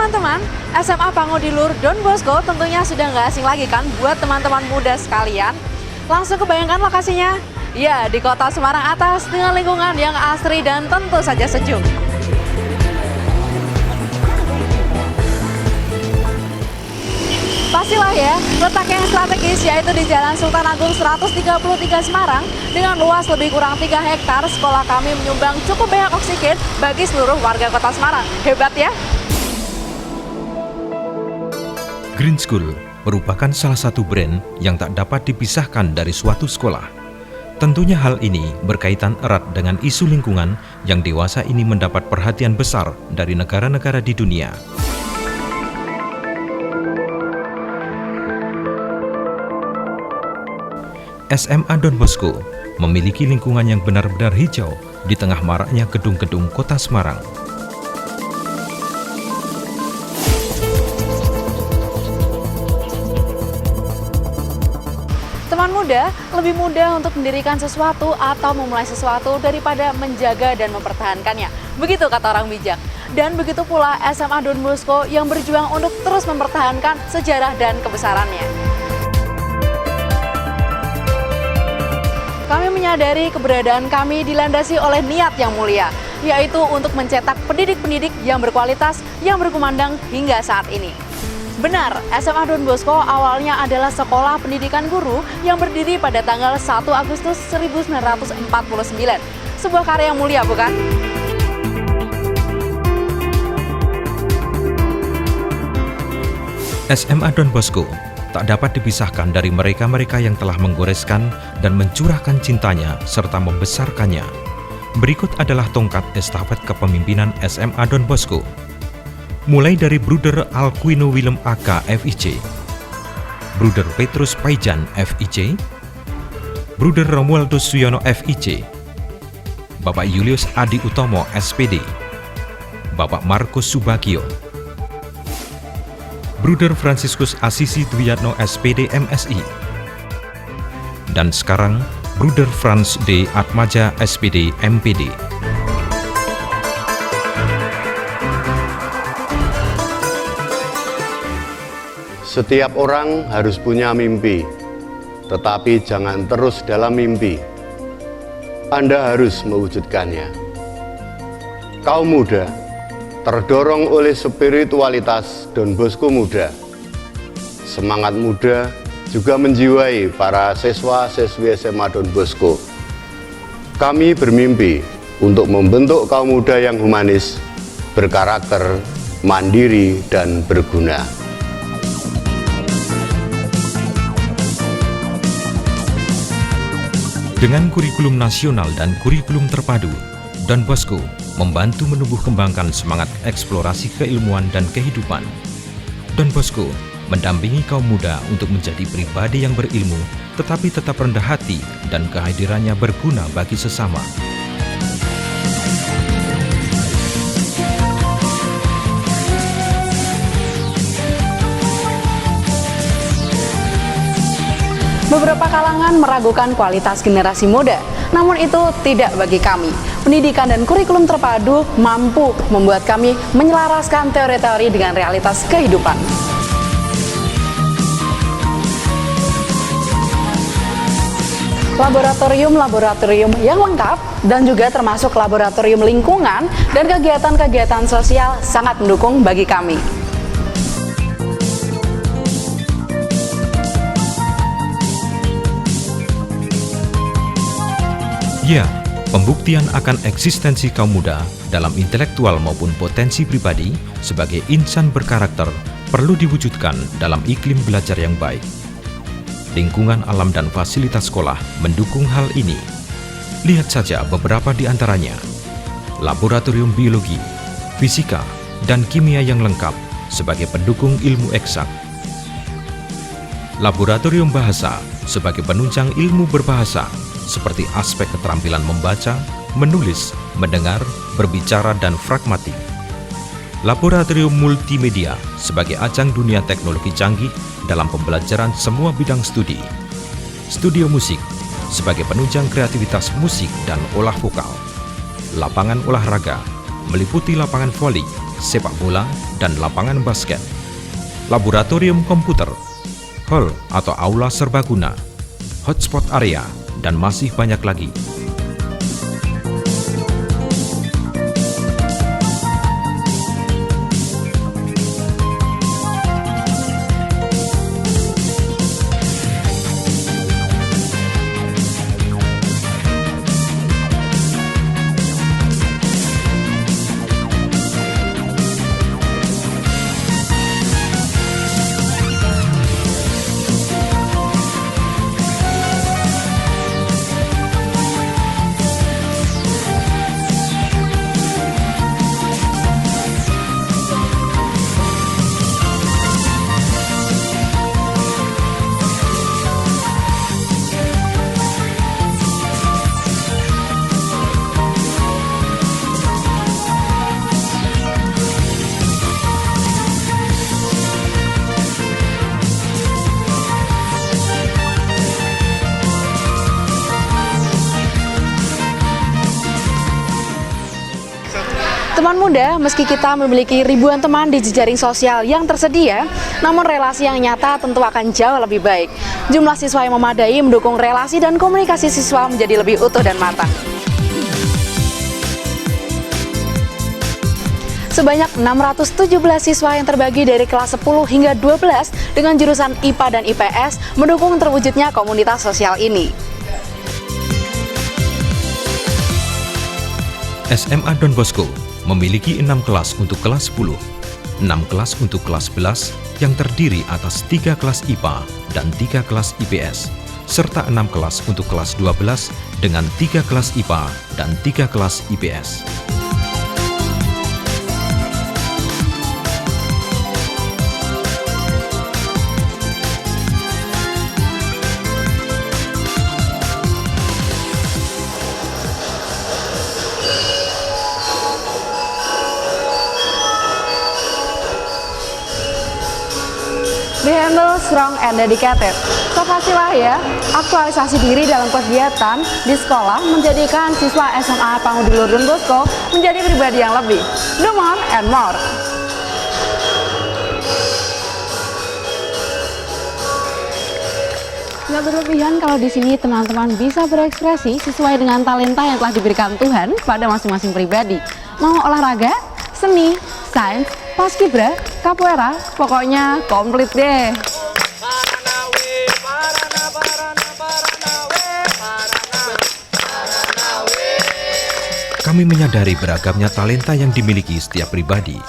teman-teman, SMA Pangudilur Don Bosco tentunya sudah nggak asing lagi kan buat teman-teman muda sekalian. Langsung kebayangkan lokasinya? Ya, di kota Semarang Atas dengan lingkungan yang asri dan tentu saja sejuk. Pastilah ya, letak yang strategis yaitu di Jalan Sultan Agung 133 Semarang dengan luas lebih kurang 3 hektar, sekolah kami menyumbang cukup banyak oksigen bagi seluruh warga kota Semarang. Hebat ya! Green School merupakan salah satu brand yang tak dapat dipisahkan dari suatu sekolah. Tentunya hal ini berkaitan erat dengan isu lingkungan yang dewasa ini mendapat perhatian besar dari negara-negara di dunia. SMA Don Bosco memiliki lingkungan yang benar-benar hijau di tengah maraknya gedung-gedung kota Semarang. Teman muda lebih mudah untuk mendirikan sesuatu atau memulai sesuatu daripada menjaga dan mempertahankannya. Begitu kata orang bijak. Dan begitu pula SMA Don Bosco yang berjuang untuk terus mempertahankan sejarah dan kebesarannya. Kami menyadari keberadaan kami dilandasi oleh niat yang mulia, yaitu untuk mencetak pendidik-pendidik yang berkualitas yang berkumandang hingga saat ini. Benar, SMA Don Bosco awalnya adalah sekolah pendidikan guru yang berdiri pada tanggal 1 Agustus 1949. Sebuah karya yang mulia, bukan? SMA Don Bosco tak dapat dipisahkan dari mereka-mereka yang telah menggoreskan dan mencurahkan cintanya serta membesarkannya. Berikut adalah tongkat estafet kepemimpinan SMA Don Bosco. Mulai dari Bruder Alcuino Willem AK FIC, Bruder Petrus Paijan FIC, Bruder Romualdus Suyono FIC, Bapak Julius Adi Utomo SPD, Bapak Markus Subagio, Bruder Franciscus Assisi Dwiatno SPD MSI, dan sekarang Bruder Franz D. Atmaja SPD MPD. Setiap orang harus punya mimpi, tetapi jangan terus dalam mimpi. Anda harus mewujudkannya. Kaum muda terdorong oleh spiritualitas Don Bosco Muda. Semangat muda juga menjiwai para siswa-siswi SMA Don Bosco. Kami bermimpi untuk membentuk kaum muda yang humanis, berkarakter, mandiri, dan berguna. Dengan kurikulum nasional dan kurikulum terpadu, Don Bosco membantu menumbuh kembangkan semangat eksplorasi keilmuan dan kehidupan. Don Bosco mendampingi kaum muda untuk menjadi pribadi yang berilmu, tetapi tetap rendah hati dan kehadirannya berguna bagi sesama. Beberapa kalangan meragukan kualitas generasi muda, namun itu tidak bagi kami. Pendidikan dan kurikulum terpadu mampu membuat kami menyelaraskan teori-teori dengan realitas kehidupan. Laboratorium yang lengkap dan juga termasuk laboratorium lingkungan dan kegiatan-kegiatan sosial sangat mendukung bagi kami. Ya, pembuktian akan eksistensi kaum muda dalam intelektual maupun potensi pribadi sebagai insan berkarakter perlu diwujudkan dalam iklim belajar yang baik. Lingkungan alam dan fasilitas sekolah mendukung hal ini. Lihat saja beberapa di antaranya. Laboratorium biologi, fisika, dan kimia yang lengkap sebagai pendukung ilmu eksak. Laboratorium bahasa sebagai penunjang ilmu berbahasa, seperti aspek keterampilan membaca, menulis, mendengar, berbicara, dan pragmatik. Laboratorium multimedia sebagai ajang dunia teknologi canggih dalam pembelajaran semua bidang studi. Studio musik sebagai penunjang kreativitas musik dan olah vokal. Lapangan olahraga meliputi lapangan voli, sepak bola, dan lapangan basket, laboratorium komputer, hall atau aula serbaguna, hotspot area, dan masih banyak lagi. Teman muda, meski kita memiliki ribuan teman di jejaring sosial yang tersedia, namun relasi yang nyata tentu akan jauh lebih baik. Jumlah siswa yang memadai mendukung relasi dan komunikasi siswa menjadi lebih utuh dan matang. Sebanyak 617 siswa yang terbagi dari kelas 10 hingga 12 dengan jurusan IPA dan IPS mendukung terwujudnya komunitas sosial ini. SMA Don Bosco memiliki 6 kelas untuk kelas 10, 6 kelas untuk kelas 11 yang terdiri atas 3 kelas IPA dan 3 kelas IPS, serta 6 kelas untuk kelas 12 dengan 3 kelas IPA dan 3 kelas IPS. Be humble, strong, and dedicated. So pastilah ya, aktualisasi diri dalam kegiatan di sekolah menjadikan siswa SMA Pangudulur Don Bosco menjadi pribadi yang lebih. Do more and more. Nggak berlebihan kalau di sini teman-teman bisa berekspresi sesuai dengan talenta yang telah diberikan Tuhan pada masing-masing pribadi. Mau olahraga, seni, sains, paskibra, capoeira, pokoknya komplit deh. Kami menyadari beragamnya talenta yang dimiliki setiap pribadi.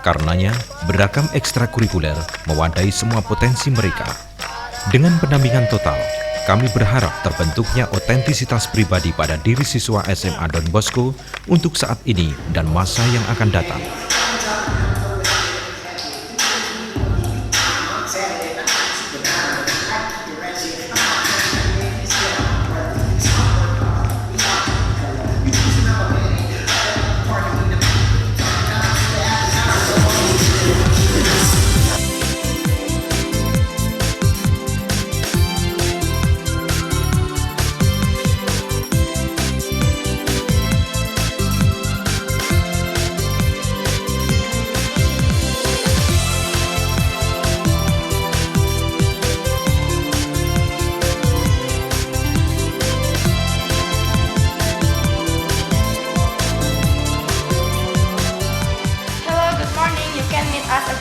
Karenanya, beragam ekstrakurikuler mewadahi semua potensi mereka. Dengan pendampingan total, kami berharap terbentuknya otentisitas pribadi pada diri siswa SMA Don Bosco untuk saat ini dan masa yang akan datang.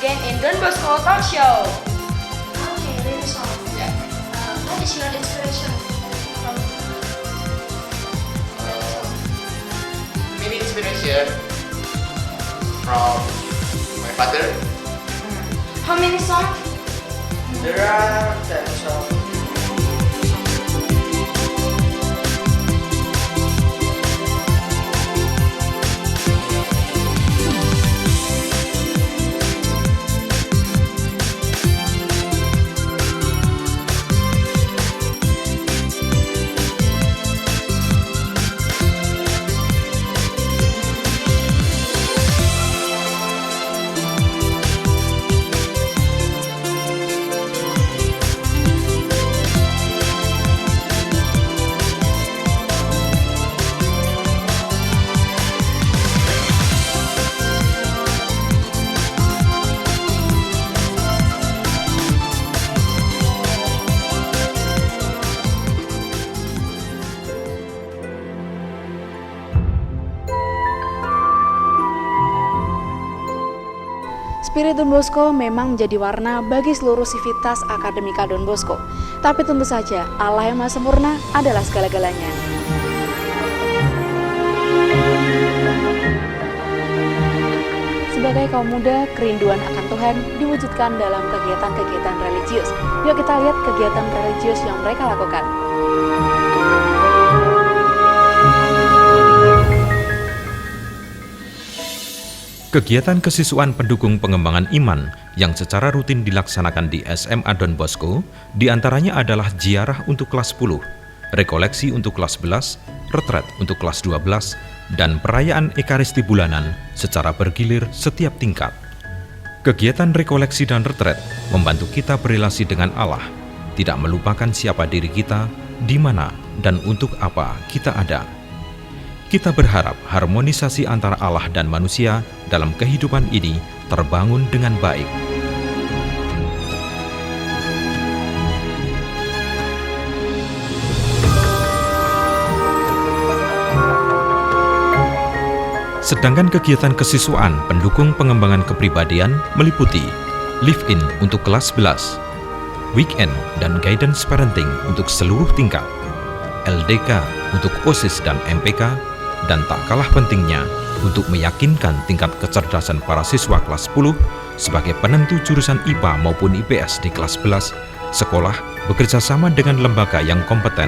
Again in Don Bosco Talk Show. Okay, really sorry. What is your inspiration from? Many inspiration from my father. How many songs? There are 10 songs. Spirit Don Bosco memang menjadi warna bagi seluruh sivitas akademika Don Bosco. Tapi tentu saja Allah yang Maha Sempurna adalah segala-galanya. Sebagai kaum muda, kerinduan akan Tuhan diwujudkan dalam kegiatan-kegiatan religius. Yuk kita lihat kegiatan religius yang mereka lakukan. Kegiatan kesiswaan pendukung pengembangan iman yang secara rutin dilaksanakan di SMA Don Bosco diantaranya adalah ziarah untuk kelas 10, rekoleksi untuk kelas 11, retret untuk kelas 12, dan perayaan Ekaristi bulanan secara bergilir setiap tingkat. Kegiatan rekoleksi dan retret membantu kita berelasi dengan Allah, tidak melupakan siapa diri kita, di mana, dan untuk apa kita ada. Kita berharap harmonisasi antara Allah dan manusia dalam kehidupan ini terbangun dengan baik. Sedangkan kegiatan kesiswaan pendukung pengembangan kepribadian meliputi Live-In untuk kelas 11, Weekend dan Guidance Parenting untuk seluruh tingkat, LDK untuk OSIS dan MPK, dan tak kalah pentingnya untuk meyakinkan tingkat kecerdasan para siswa kelas 10 sebagai penentu jurusan IPA maupun IPS di kelas 11, sekolah bekerja sama dengan lembaga yang kompeten.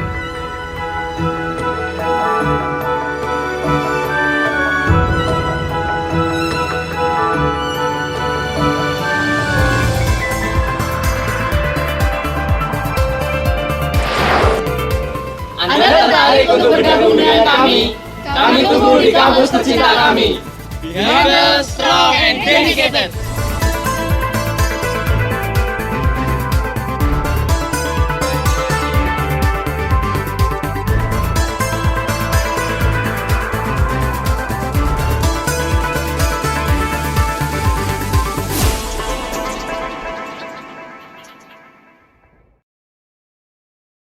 Anda tertarik untuk bergabung dengan kami? Kami tunggu di kampus tercinta kami. Be humble, strong, and dedicated.